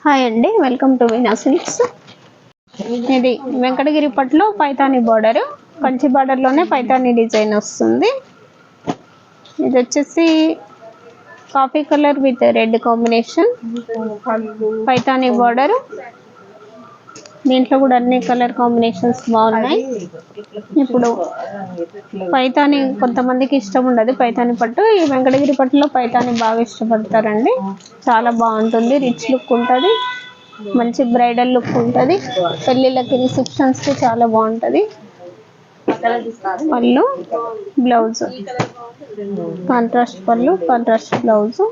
Hi అండి, welcome to వినా silks. ఇది వెంకటగిరి పట్టులో పైతాని బార్డర్, కంచి బార్డర్లోనే పైతాని డిజైన్ వస్తుంది. ఇది వచ్చేసి coffee colour with red combination Paithani border. దీంట్లో కూడా అన్ని కలర్ కాంబినేషన్స్ బాగున్నాయి. ఇప్పుడు పైతాని కొంతమందికి ఇష్టం ఉండదు, పైతాని పట్టు. ఈ వెంకటగిరి పట్టులో పైతాని బాగా ఇష్టపడతారండి. చాలా బాగుంటుంది, రిచ్ లుక్ ఉంటుంది, మంచి బ్రైడల్ లుక్ ఉంటుంది. పెళ్ళిళ్ళకి, రిసెప్షన్స్కి చాలా బాగుంటుంది. పళ్ళు, బ్లౌజ్ కాంట్రాస్ట్ పళ్ళు, కాంట్రాస్ట్ బ్లౌజ్.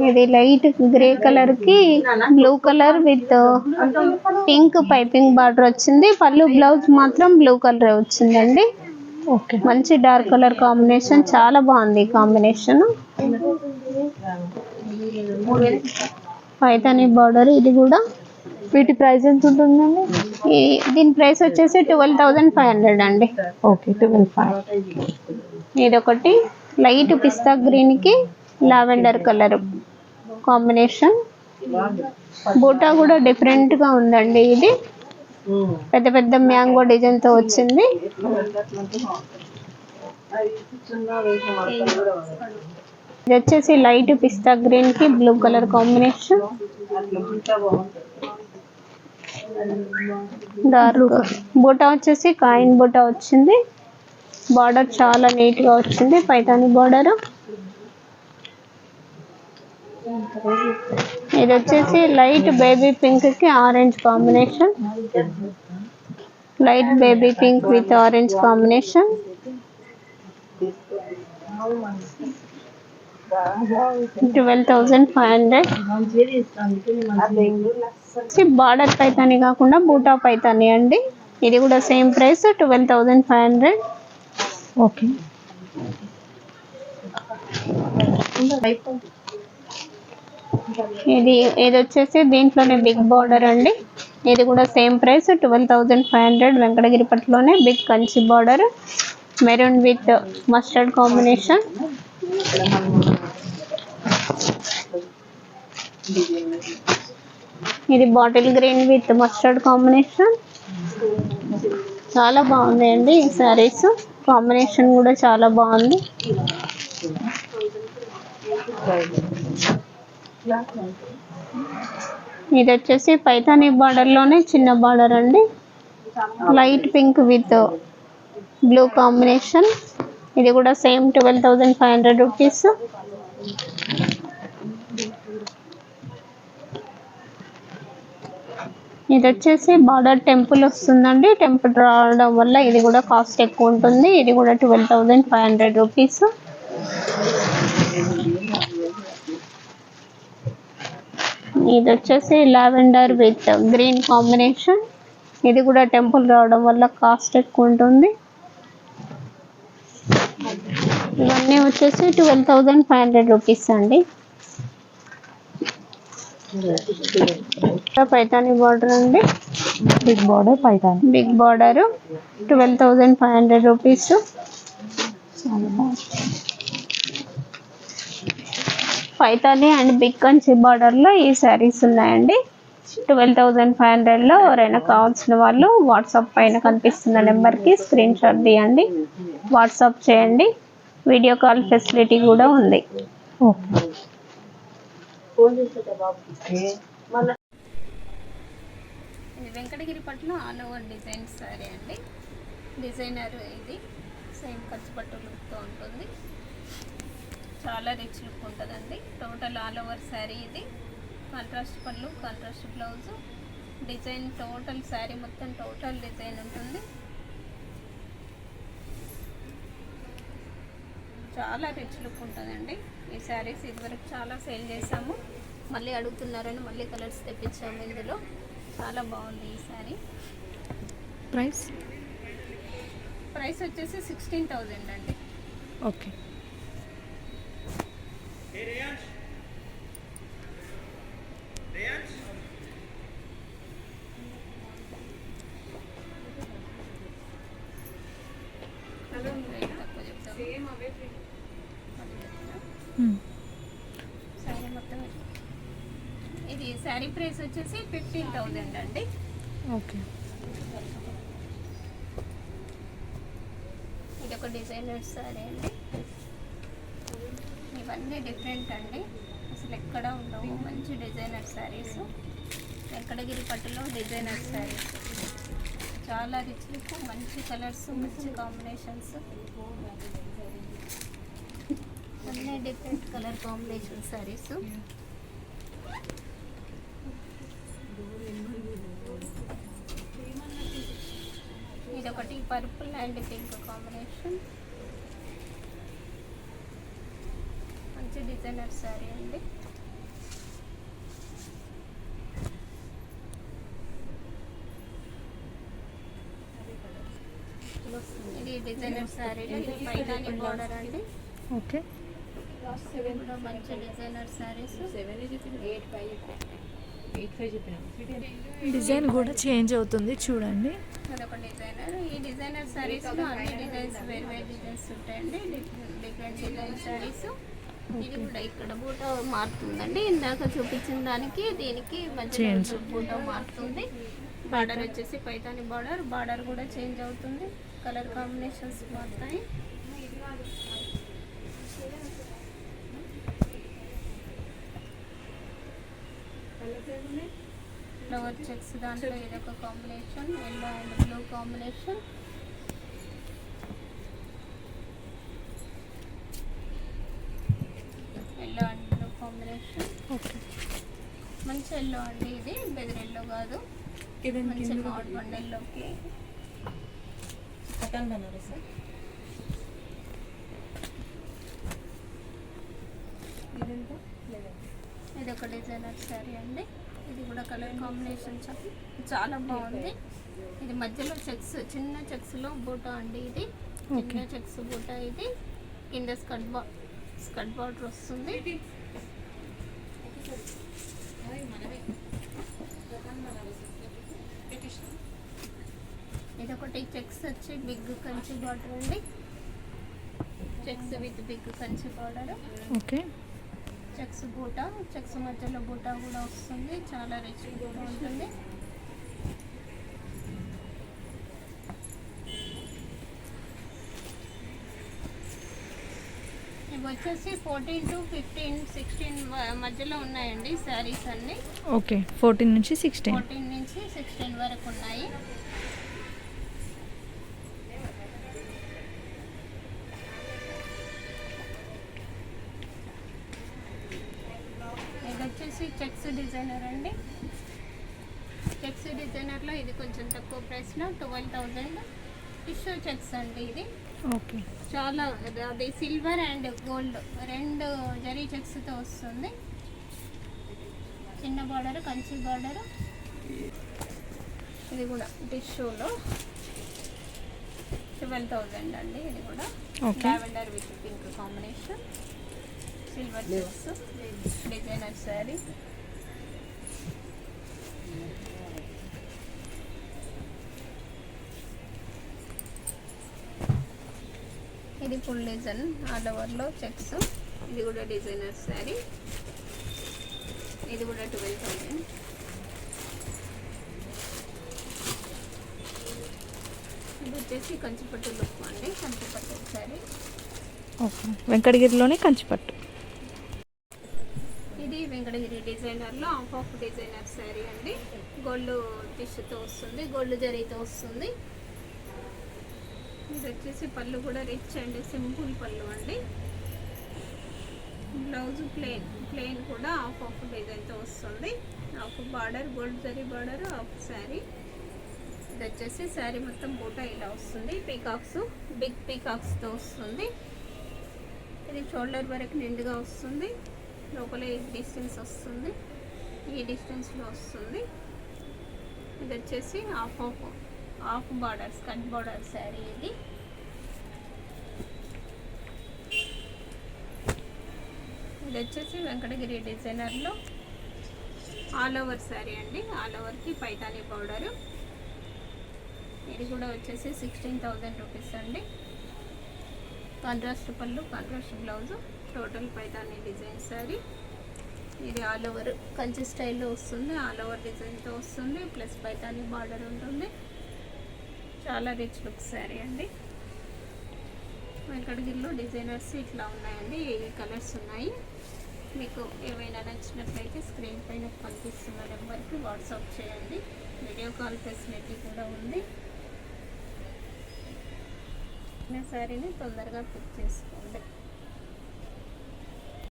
ఇది లైట్ గ్రే కలర్ కి blue colour with pink piping border వచ్చింది. పళ్ళు బ్లౌజ్ మాత్రం బ్లూ కలర్ వచ్చిందండి. మంచి డార్క్ కలర్ కాంబినేషన్, చాలా బాగుంది కాంబినేషన్. పైతాని బార్డర్ ఇది కూడా. వీటి ప్రైస్ ఎంత ఉంటుందండి? దీని ప్రైస్ వచ్చేసి 12,500 అండి. ఓకే, 12,500. ఇదొకటి లైట్ పిస్తా గ్రీన్ కి లావెండర్ కలర్ కాంబినేషన్. బూటా కూడా డిఫరెంట్ గా ఉందండి. ఇది పెద్ద పెద్ద మ్యాంగో డిజైన్ తో వచ్చింది. ఇది వచ్చేసి లైట్ పిస్తా గ్రీన్ కి బ్లూ కలర్ కాంబినేషన్. డార్క్ బూటా వచ్చేసి కాయిన్ బూటా వచ్చింది. బార్డర్ చాలా నీట్ గా వచ్చింది, పైతాని బార్డర్. ఇది వచ్చేసి లైట్ బేబీ పింక్ కి orange combination. Light baby pink with orange combination. $12,500. Border Paithani కాకుండా బూటా పైతాని అండి. ఇది కూడా సేమ్ ప్రైస్, 12,500. ఓకే. ఇది వచ్చేసి దీంట్లోనే బిగ్ బార్డర్ అండి. ఇది కూడా సేమ్ ప్రైస్, 12,500. వెంకటగిరి పట్టులోనే big Kanchi border, maroon with mustard combination. ఇది bottle green with mustard combination. చాలా బాగుంది అండి ఈ శారీస్. కాంబినేషన్ కూడా చాలా బాగుంది. ఇది వచ్చేసి పైతాని బార్డర్ లోనే చిన్న బార్డర్ అండి. Light pink with blue combination. ఇది కూడా సేమ్ 12,500 రూపీస్. ఇది వచ్చేసి బార్డర్ టెంపుల్ వస్తుందండి. టెంపుల్ రావడం వల్ల ఇది కూడా కాస్ట్ ఎక్కువ ఉంటుంది. ఇది కూడా 12,500 రూపీస్. ఇది వచ్చేసి లావెండర్ విత్ గ్రీన్ కాంబినేషన్. ఇది కూడా టెంపుల్ రావడం వల్ల కాస్ట్ ఎక్కువ ఉంటుంది. ఇవన్నీ వచ్చేసి 12,500 రూపీస్ అండి. పైతాని బార్డర్ అండి, big border Paithani. Big border 12,500 rupees. Paithani and big Kanchi border లో ఈ శారీస్ ఉన్నాయండి. 12,500 లో ఎవరైనా కావాల్సిన వాళ్ళు వాట్సాప్ పైన కనిపిస్తున్న నెంబర్కి స్క్రీన్ షాట్ తీయండి, వాట్సాప్ చేయండి. వీడియో కాల్ ఫెసిలిటీ కూడా ఉంది. ఇది వెంకటగిరి పట్టులో ఆల్ ఓవర్ డిజైన్ శారీ అండి. డిజైనర్ ఇది సేమ్ ఖర్చు పట్టు లుక్తో ఉంటుంది. చాలా రిచ్ లుక్ ఉంటుందండి. టోటల్ ఆల్ ఓవర్ శారీ ఇది. కాంట్రాస్ట్ పళ్ళు, contrast blouse. Design total sari మొత్తం టోటల్ డిజైన్ ఉంటుంది. చాలా రిచ్ లుక్ ఉంటుందండి ఈ శారీస్. ఇదివరకు చాలా సేల్ చేసాము, మళ్ళీ అడుగుతున్నారని మళ్ళీ కలర్స్ తెప్పించాము ఇందులో. చాలా బాగుంది ఈ శారీ. ప్రైస్ వచ్చేసి 16,000 అండి. ఓకే. హలో శారీ మొత్తం ఇది శారీ ప్రైస్ వచ్చేసి 15,000 అండి. ఓకే. ఇది ఒక డిజైనర్ శారీ అండి. ఇవన్నీ డిఫరెంట్ అండి, అసలు ఎక్కడ ఉండవు. మంచి డిజైనర్ శారీస్, వెంకటగిరి పట్టులో డిజైనర్ శారీస్. చాలా రిచ్ లుక్, మంచి కలర్స్, మంచి కాంబినేషన్స్, అన్నీ డిఫరెంట్ కలర్ కాంబినేషన్ శారీస్. ఇదొకటి పర్పుల్ అండ్ పింక్ కాంబినేషన్, మంచి డిజైనర్ శారీ అండి. ఇది డిజైనర్ శారీ, ఇది పైతాని బార్డర్ అండి. ఓకే. ఇవి కూడా మంచి డిజైనర్ శారీస్. డిజైన్ కూడా చేంజ్ అవుతుంది చూడండి. అదొక డిజైనర్. ఈ డిజైనర్ శారీస్లో అన్ని డిజైన్స్ వేరు వేరు డిజైన్స్ ఉంటాయండి, డిఫరెంట్ డిజైన్ శారీస్. ఇది కూడా ఇక్కడ బూట మారుతుందండి, ఇందాక చూపించిన దానికి దీనికి మధ్య బూట మారుతుంది. బార్డర్ వచ్చేసి పైతాని బార్డర్, బార్డర్ కూడా చేంజ్ అవుతుంది, కలర్ కాంబినేషన్స్ మారుతాయి. ఫ్లవర్ చెక్స్ దాంట్లో ఇదొక combination, yellow and blue combination. Yellow and blue combination. Okay. మంచి ఎల్లో అండి, ఇది బెదర్ ఎల్లో కాదు, మంచి నాట్ వన్ ఎల్లోకి. ఇది ఒక డిజైనర్ శారీ అండి. ఇది కూడా కలర్ కాంబినేషన్ చాలా బాగుంది. ఇది మధ్యలో చెక్స్, చిన్న చెక్స్లో బూటా అండి. ఇది చిన్న చెక్స్ బూటా. ఇది కింద స్కర్ట్ బార్డర్ వస్తుంది. ఇదొకటి చెక్స్ వచ్చి బిగ్ కంచి బార్డర్ అండి, checks with big Kanchi border. Okay. Checks బూటా, చెక్స్ మధ్యలో బూటా కూడా వస్తుంది, చాలా రిచ్ ఉంటుంది. ఇవి వచ్చేసి 14 to 15, 16 మధ్యలో ఉన్నాయండి శారీస్ అన్నీ. ఓకే. 14 నుంచి 16. 14 నుంచి 16 వరకు ఉన్నాయి. ఇది వచ్చేసి చెక్స్ డిజైనర్ అండి. చెక్స్ డిజైనర్లో ఇది కొంచెం తక్కువ ప్రైస్లో 12,000. టిష్యూ చెక్స్ అండి ఇది. ఓకే. చాలా అది సిల్వర్ అండ్ గోల్డ్ రెండు జరీ చెక్స్తో వస్తుంది. చిన్న బార్డర్, కంచి బార్డర్. ఇది కూడా టిష్యూలో 12,000 అండి. ఇది కూడా lavender with pink combination, silver checks, designer sari. ఇది ఫుల్ డిజైన్ ఆల్ ఓవర్లో చెక్స్. ఇది కూడా డిజైనర్ శారీ. ఇది కూడా 12,000. ఇది వచ్చేసి కంచిపట్టు లుక్ అండి, కంచిపట్టు శారీ. ఓకే. వెంకటగిరిలోనే కంచిపట్టు. ఇది వెంకటగిరి డిజైనర్లో హాఫ్ డిజైనర్ శారీ అండి. గోల్డ్ టిష్యూతో వస్తుంది, గోల్డ్ జరీతో వస్తుంది. ఇది వచ్చేసి పళ్ళు కూడా రిచ్ అండ్ సింపుల్ పళ్ళు అండి. బ్లౌజ్ ప్లెయిన్ కూడా హాఫ్ డిజైన్తో వస్తుంది. Half border, gold zari border, half sari. ఇది వచ్చేసి శారీ మొత్తం బూటా ఇలా వస్తుంది, పీకాక్స్, బిగ్ పీకాక్స్తో వస్తుంది. ఇది షోల్డర్ వరకు నిండుగా వస్తుంది, లోపల ఈ డిస్టెన్స్ వస్తుంది, ఈ డిస్టెన్స్లో వస్తుంది. ఇది వచ్చేసి half border, skirt border sari. ఇది ఇది వచ్చేసి వెంకటగిరి డిజైనర్లో ఆల్ ఓవర్ శారీ అండి. ఆల్ ఓవర్కి పైతాని బార్డరు. ఇది కూడా వచ్చేసి 16,000 రూపీస్ అండి. కాంట్రాస్ట్ పళ్ళు, contrast blouse, total Paithani design sari. ఇది ఆల్ ఓవర్ కంచి స్టైల్లో వస్తుంది, ఆల్ ఓవర్ డిజైన్తో వస్తుంది, ప్లస్ పైతాని బార్డర్ ఉంటుంది. చాలా రిచ్ లుక్ శారీ అండి. వెంకటగిరిలో డిజైనర్స్ ఇట్లా ఉన్నాయండి, ఈ కలర్స్ ఉన్నాయి. మీకు ఏమైనా నచ్చినట్లయితే స్క్రీన్ పైన కనిపిస్తున్న నెంబర్కి వాట్సాప్ చేయండి. వీడియో కాల్ ఫెసిలిటీ కూడా ఉంది. శారీని తొందరగా బుక్ చేసుకోండి.